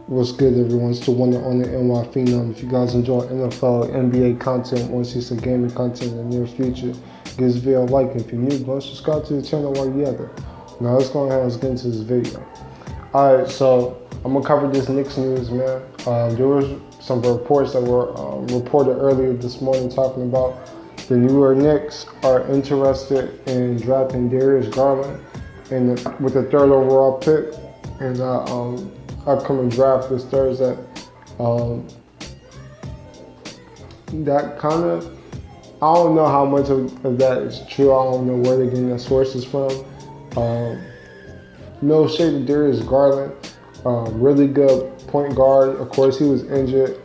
What's good, everyone? It's the one and only NY Phenom. If you guys enjoy NFL, NBA content, want to see some gaming content in the near future, give this video a like. If you're new, go subscribe to the channel while you're at it. Now let's go ahead and get into this video. Alright, so I'm going to cover this Knicks news, man. There was some reports that were reported earlier this morning talking about the New York Knicks are interested in drafting Darius Garland with the 3rd overall pick in the upcoming draft this Thursday. That kind of, I don't know how much of that is true. I don't know where they're getting their sources from. No shade to Darius Garland, really good point guard. Of course, he was injured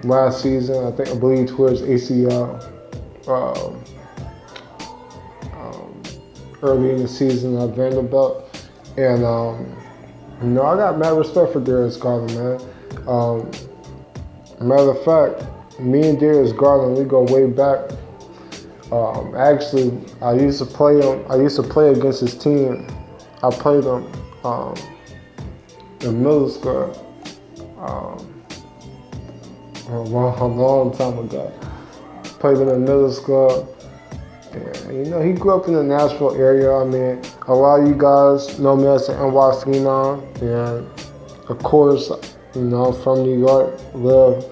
last season. I believe towards ACL early in the season at Vanderbilt, and I got mad respect for Darius Garland, man. Matter of fact, me and Darius Garland, we go way back. Actually, I used to play him. I used to play against his team. I played him in middle school a long time ago. Played him in middle school. And, he grew up in the Nashville area. I mean, a lot of you guys know me as the NY Phenom. And, of course, from New York, lived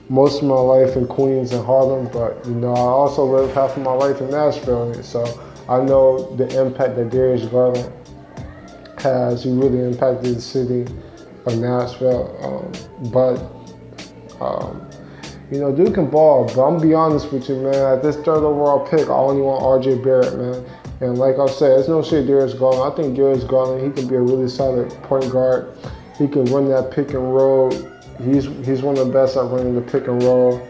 most of my life in Queens and Harlem. But, I also lived half of my life in Nashville. So I know the impact that Darius Garland has. He really impacted the city of Nashville. Dude can ball, but I'm gonna be honest with you, man. At this 3rd overall pick, I only want RJ Barrett, man. And like I said, it's no shit Darius Garland. I think Darius Garland, he can be a really solid point guard. He can run that pick and roll. He's one of the best at running the pick and roll.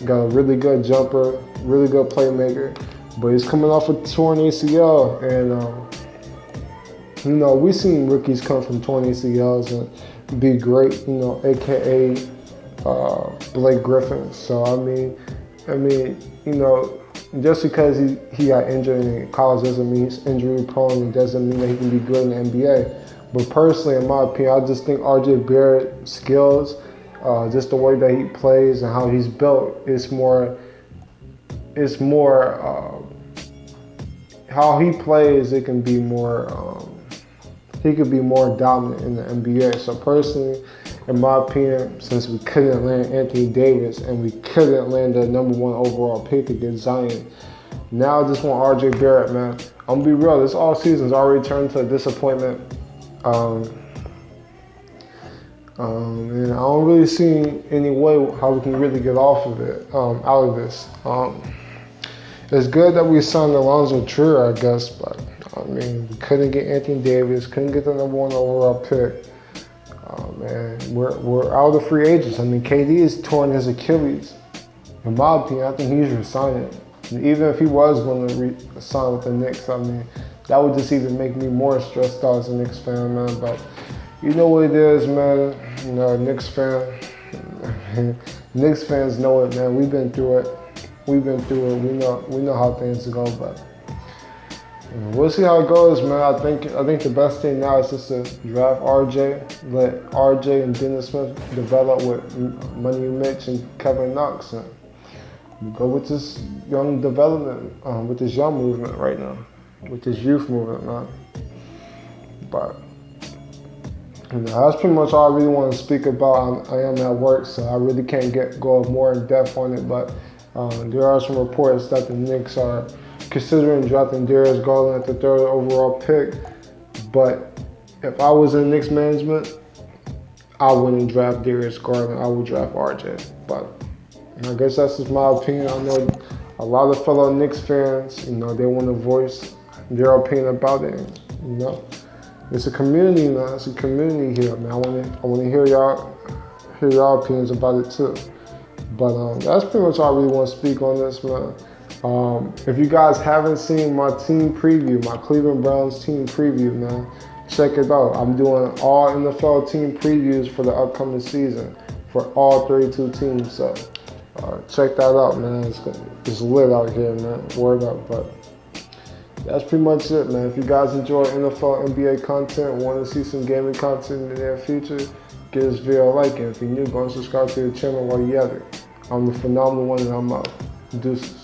Got a really good jumper, really good playmaker. But he's coming off a torn ACL, and we've seen rookies come from torn ACLs and be great, AKA Blake Griffin. So I mean, just because he got injured in college doesn't mean he's injury prone, and doesn't mean that he can be good in the NBA. But personally, in my opinion, I just think RJ Barrett's skills, just the way that he plays and how he's built, how he plays. It can be more. He could be more dominant in the NBA. So personally, in my opinion, since we couldn't land Anthony Davis and we couldn't land the #1 overall pick against Zion, now I just want RJ Barrett, man. I'm gonna be real, this all season's already turned to a disappointment. And I don't really see any way how we can really get off of it, out of this. It's good that we signed Alonzo Trier, I guess, but we couldn't get Anthony Davis, couldn't get the #1 overall pick. Man, we're out of free agents. KD is torn his Achilles. In my opinion, I think he's resigning. And even if he was going to sign with the Knicks, that would just even make me more stressed out as a Knicks fan, man. But you know what it is, man. Knicks fans know it, man. We've been through it. We know how things go, but we'll see how it goes, man. I think the best thing now is just to draft RJ, let RJ and Dennis Smith develop with Money Mitch and Kevin Knox, and go with this young development, with this young movement right now, with this youth movement, man. But that's pretty much all I really want to speak about. I am at work, so I really can't go more in depth on it. But there are some reports that the Knicks are considering drafting Darius Garland at the 3rd overall pick. But if I was in Knicks management, I wouldn't draft Darius Garland. I would draft RJ. But I guess that's just my opinion. I know a lot of fellow Knicks fans, they want to voice their opinion about it. It's a community, man. It's a community here, man. I want to hear y'all opinions about it too. But that's pretty much all I really want to speak on this, man. If you guys haven't seen my team preview, my Cleveland Browns team preview, man, check it out. I'm doing all NFL team previews for the upcoming season for all 32 teams. So check that out, man. It's lit out here, man. Word up. But that's pretty much it, man. If you guys enjoy NFL, NBA content, want to see some gaming content in the near future, give this video a like. And if you're new, go and subscribe to the channel while you're at it. I'm the phenomenal one, and I'm out. Deuces.